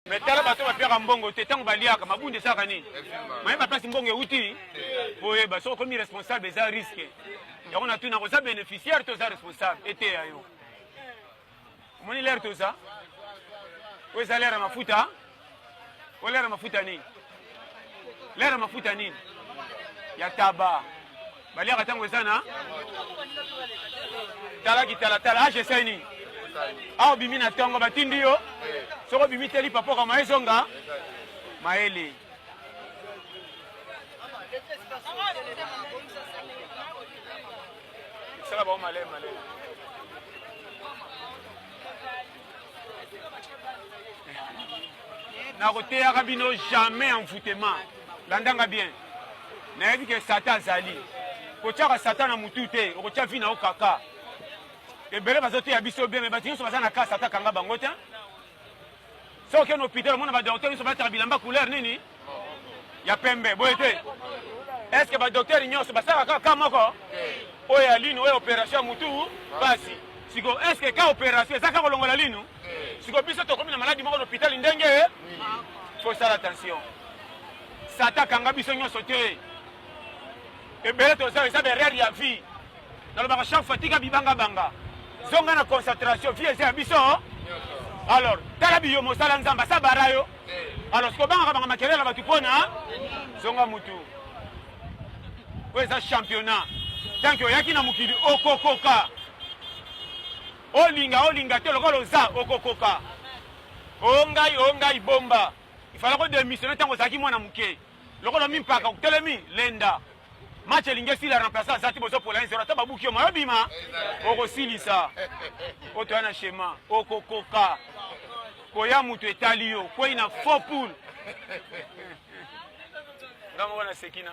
Mais tala bato ba père mbongo te tango baliaka mabunde saka nini. Mais ba place mbongo uti. Boye ba so comme responsable des risques. Et on a tout na ko za bénéficiaire to za responsable été ayo. Moni l'air to ça. Oui, ça l'air mafuta. Ou l'air mafuta nini? L'air mafuta nini? Ya taba. Baliaka tango sana. Tala ki tala j'essaie ni. Ah bimi na tango batindi yo. Soko bimi teli papa kama ezonga. Maele. Ça va malé. Na côté arabino jamais envoûtement. Landanga bien. Na dit que Satan zali. Ko tchaka Satan na mutute, ko tcha vina o kaka. Et bele bazoto ya biso bien mais batinyo so bazana ka Satan kanga bango ta. So ke no hôpital mona ba docteur so ba bilamba couleur nini? Ya pembe boyete. Est-ce que ba docteur nyonso basaka kaka moko? Oya lino oya opération mutu basi. Siko est-ce que ka opération ça ka kolongola lino? Siko biso to komi na maladi moko hôpital ndenge. Faut faire attention. Satan kanga biso nyonso te. Et bien, ça veut dire que vie. Dans le chaque fatigue, bibanga banga. Zonga na concentration, vie et biso. Alors, talabiyo mosala nzamba sa barayo. Alors, ce que banga banga makelele ba tukona, zonga mutu. Ouais, ça championnat. Tant que yaki na mukili okokoka. Olinga te lokolo za okokoka. Ongai bomba. Il fallait que démissionner tant que zaki mwana muke. Lokolo mimpaka kutelemi lenda. Match l'ingesi la remplacer Zati bozo pour la 1-0 ta babuki yo mayobima oko silisa oto ana schéma oko koka koya mutu etali yo ko ina faux poule ndamo wana sekina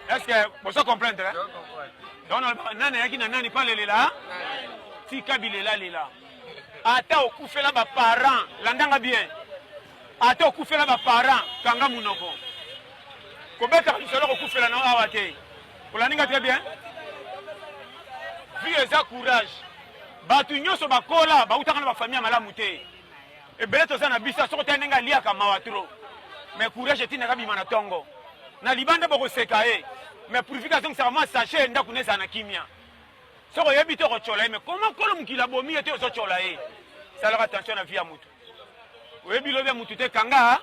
est-ce que bozo comprendre hein donc nana yaki na nani pas lela ti kabila lela ata okufela ba parents landanga bien ata okufela ba parents kanga munoko Kobeta solo kokufela na awa te. Olaninga très bien. Vie eza courage. Batu nyoso bakola ba utaka na ba famille malamu te. E beleto za na bisa soko tenenga lia kama watro. Mais courage etina kabima na tongo. Na libanda boko seka e. Mais purification ça vraiment sachet nda kuneza na kimia. Soko yebi to kochola mais comment kolo mukila bomi ete ozo chola e. Sala attention na vie ya mutu. Oyebi lobe mutu te kanga.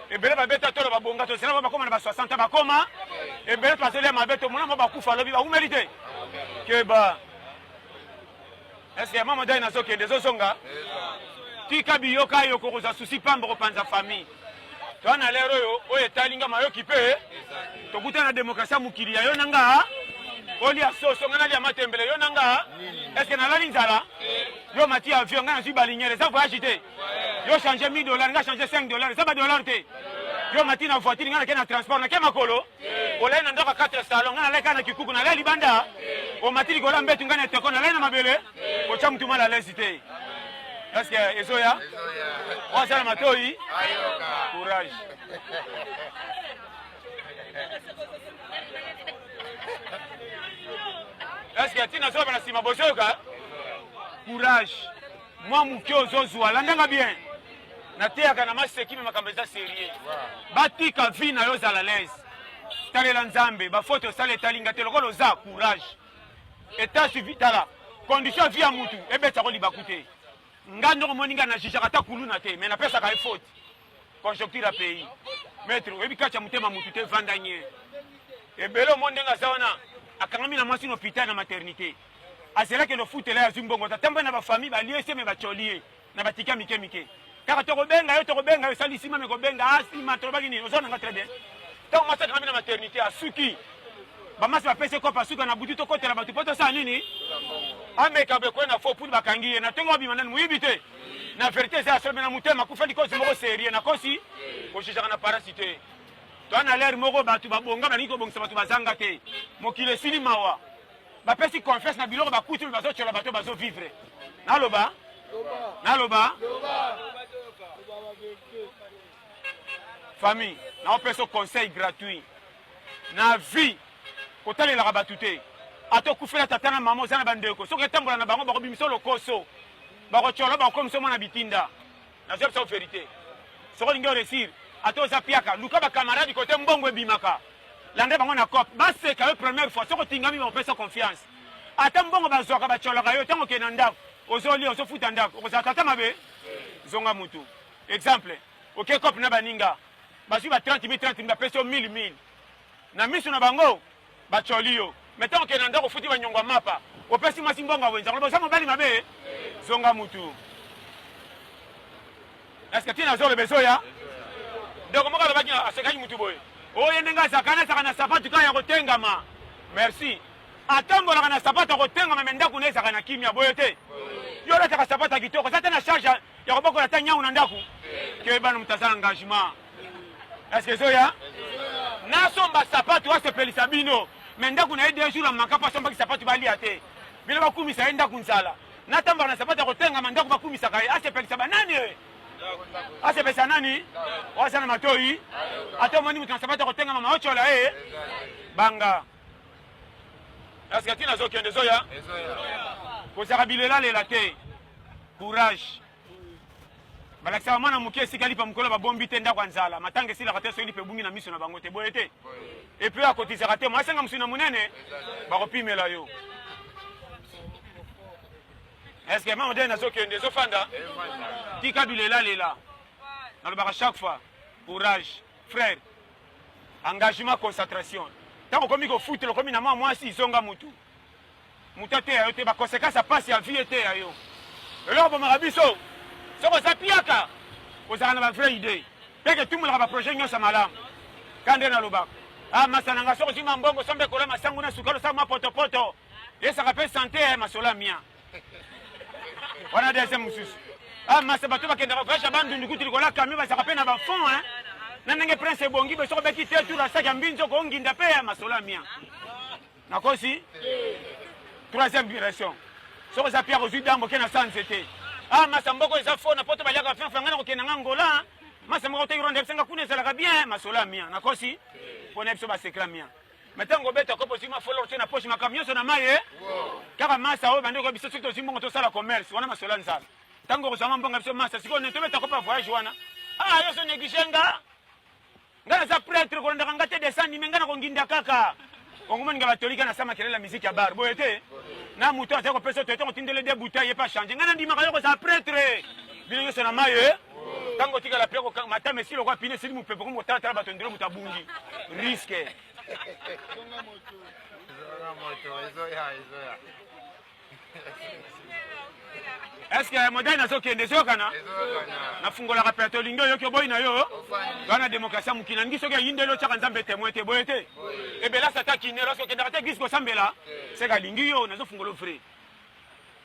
Et bien, les bêtes sont bonga, c'est là où on 60 ans, comment? Et bien, parce que les bêtes, on a beaucoup de vous méritez. Que bah. Est-ce que maman d'ailleurs n'a pas des osonga? Tu kabiyo kayo koza souci pas pour prendre sa famille. Tu as l'air au etalinga mayo qui peut. Tu goûtes la démocratie mukilia yo nanga. Oli asoso ngana lia matembele yo nanga. Est-ce que na la linzala? Yo mati avion ngana si baliniere ça voyage té. Yo changer $1000, nga changer $5, ça ba dollar té. Yo mati na voiture ngana kena transport na kema kolo. Ola na ndoka 4 salon ngana leka na kikuku na la libanda. O mati gola mbetu ngana teko na la na mabele. O cha mtu mala lesité. Est-ce que ezoya? Wa sana matoi. Courage. Est-ce que tu n'as pas la sima bosoka? Courage. Moi mukio zozwa landanga bien. Na teaka na maseki makambeza sérieux. Batika vina yo za la l'aise. Talela nzambe ba photo sale talinga te lokolo za courage. État civitala. Condition via mutu ebeta ko libakute. Ngando moninga na jija kata kuluna te mais na pesa ka faute. Conjoncture pays. Maître ebika cha mutema mutu te vandanye. Ebelo mondenga zaona akangami na mwasi no hôpital na maternité. Azela que le foot là azumbongo tatamba na ba famille ba lié me ba cholie na batika mike. Car to benga yo salisima me ko benga asima to bagini ozona nga très bien. Tant moi ça na maternité à Suki. Ba masi ba pese ko pasuka na butu to kotela batu poto sa nini? Ameka be ko na fo pour bakangiye na tongo bi manani muibite. Na vérité ça solo na mutema ku fendi ko zimoko série na kosi ko shishaka na parasité. To ana l'air moko batu babonga ba niko bongisa batu bazanga te. Mokile sili mawa. Ba pesi confiance na biloko ba kutu bazo chola bato bazo vivre. Naloba? Famille, na peso conseil gratuit. Na vie, kotale la rabatute. Ato kufela tatana maman zana bandeko. Soke tambola na bango bako bimiso lokoso. Bako chola bako komso mona bitinda. nazo biso vérité soko lingi réussir atoza piaka luka ba camarade côté mbongo ebimaka lande bango na cop baseka yo première fois soko tingami bapesa confiance ata mbongo bazwaka bacholaka yo ntango okende na ndako ozolia ozofuta ndako okozala tata mabe zonga mutu exemple oke cop na baninga bazwi ba 30 000 bapesi yo 1000 na miso na bango bacholi yo mais ntango okende na ndako ofuti banyongo ya mapa opesi mwasi mbongo wenza boza mobali mabe zonga mutu est-ce que tina azole bezoya ndeko moko alobaki asekaki mutu boye oyo ndenge azaka na sapatu kaka ya kotengama merci atambolaka na sapatu ya kotengama me ndako na ezaka na kimia boye te yo olataka sapatu ya kitoko eza te na charge ya kobokola ta nyau na ndako kebana mutu aza na engagement est-ce que ezoya nasomba sapatu asepelisa bino me ndako na ye 2 jours amaka mpo asombaki sapatu balia te bino bakumisa ye ndako nzala natambolaka na sapatu ya kotengama ndako bakumisaka ye asepelisa banani ye asepesa nani wasana matoi ata omoni mutu na sapatu ya kotenga mama ochola ye banga eske tina azokende ezoya kozaka bilela lela te courage balakisaka mwana moke esika lipa mokolo babombi te ndako ya nzala matanga esilaka te soki lipa ebungi na miso na bango te boye te epui akotizaka te mwasenga mosu na monene bakopimela yo eske mama nde nazokende ezofanda tika bilela lela nalobaka chaque fois courage frère engagement concentration ntango okomi kofutela okomi na mwa mwasi izonga mutu mutu ateya yo te baconséquence apasi ya vie eteya yo eloko bomaka biso soko oza piaka ozalaka na bavrai idée mpe ketumolaka baprojet nyonso malamu ka nde nalobaka masa na nga soko ozima mbongo sombe ekola masango na sukali osala mwa potopoto esaka mpe sante masolo ya mia wana dese mosusu masa bato bakendaka voyage bandundu kuti likola kami bazaka mpe na bafond na ndenge prince ebongi besoko beki te tour asaki ya mbinzo konginda mpe ya masolo ya mia nakosi troisième direction soko eza pierre ozwi dambo ke na sanse te masa mboko eza fo na poto baliaka fenfanga na kokenda nga ngola masa moko te ironde bisenga kuna ezalaka bien masolo ya mia nakosi mpona biso basekla mia mais ntango obeta kopo ozwi mafolor te na poche makambo nyonso na mai kaka masa oyo bandi koyebiso soki tozwi mbongo tosala commerce wana masolo ya nzala ntango okozwanga mbongo biso masa sikoyo ne tobeta kopa voyage wana yo so néglige nga naza prêtre kolandaka nga te desanime nga na konginda kaka ongomoninga batolika na sama kelela miziki ya bar boye te na mutu aza kopesa toyete kotindele de bouteille ye pa change nga na ndimaka yo kozala prêtre bino nyonso na mai ntango otikala pe matama esili okwa pine esili mopepe komi kotalatala bato ndelo moto abungi riske eske modele nazokende ezokana nafungolaka plateau lingi oyoki oboyi na yo wana démocratie ya mokili nalingi soki ayindeli otyaka nzambe témoin te boye te ebelasi ata kinelo soki okendaka te eglise kosambela seka alingi yo nazofungola vrai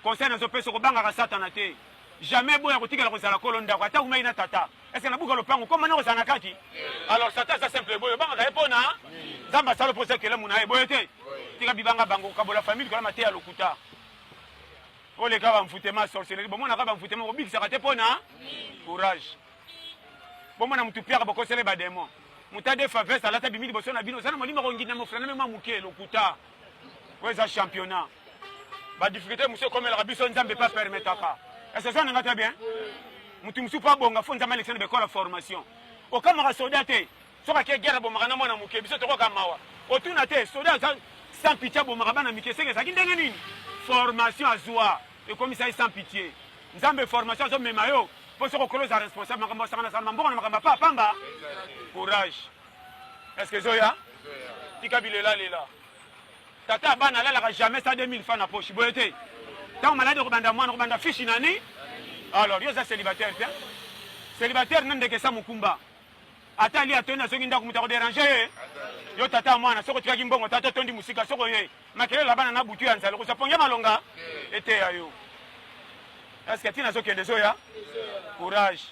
conseil nazopesa kobangaka satana te jamais boya kotikala kozala kolo ndako ata kumai na tata eske nabuka lopango koma na kozala na kati alors satan eza simple boye obangaka ye mpona nzambe asala mposa kelemu na ye boye te tika bibanga bango kokabola famille kola mate ya lokuta oleka bamfutema sorcellerie bomonaka bamfutema kobikisaka te mpona courage bomona mutu piaka bokosele bademo mutu ade favese alata bimi liboso na bino oza na molimo konginda mofrana mema moke lokuta oyo eza championnat badifficulté mosu ekomelaka biso nzambe pa permetaka ese so nanga te bien mutu mosu po abonga fo nzambe alekisana bekola formation okamaka soda te soki ake guerre abomaka na mwana moke biso tokoka mawa otuna te soda aza sans pitié abomaka bana mike seke ezalaki ndenge nini formation azwa ekomisa ye sans pitié nzambe formation azomema yo mpo soki okoloza responsable makambo asangana sana mambongo na makambo apa apamba courage estce ezoya tika bilela lela tata abana alalaka jamais sa 2000 francs na poche boye te ntango maladi okobanda mwana okobanda fishi nani alors yo oza célibataire te célibataire na ndeke esa mokumba ata ali atoni asoki ndako moto akoderange ye yo tata mwana soki otikaki mbongo tata otondi mosika soko ye makelelo abana na butu ya nzala kosapongia malonga eteya yo estce tina azokende ezoya courage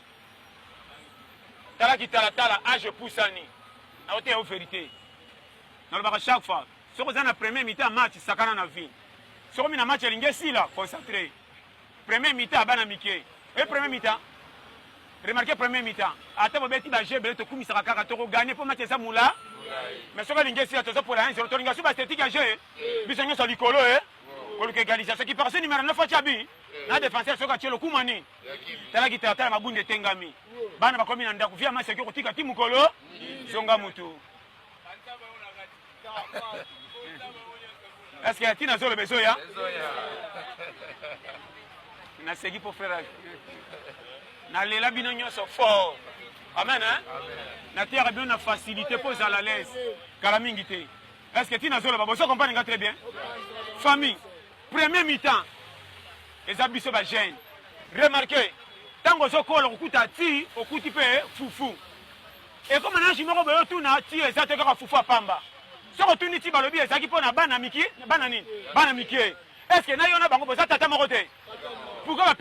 talaki talatala age pusani aoteya yo vérité nalobaka chaque fois soki oza na premier mi-temps match sakana na vie soki mi na match elingi esila concentré premier mi-temps abana mike e premier mi-temps remarquez premier mi-temps ata bobeti baje ebele tokumisaka kaka tokoganye mpo match eza mula mais soki elingi esila tozopola 1-0 tolinga so baesthétique ya je biso nyonso likolo koluka égalisation qui passe numéro 9 atyabi na défenseur soka tielo kumani tala kitata mabunde tengami bana bakomi na ndako via maseke kotika ti mukolo zonga mutu est-ce que tina zolo bezoya na segi pour frère na lela bino nyonso fort amen hein na terre bien na facilité pose à la l'aise kala mingi te est-ce que tina zolo babo so comprendre nga très bien famille premier mi-temps les abisso ba jeune remarquez tango zo ko lo kuta ti okuti pe fufu et comme na jimoko boyo tuna ti ezate ka fufu apamba soko tuni ti balobi ezaki pona bana miki bana nini bana miki est-ce que na yona bango boza tata moko te pourquoi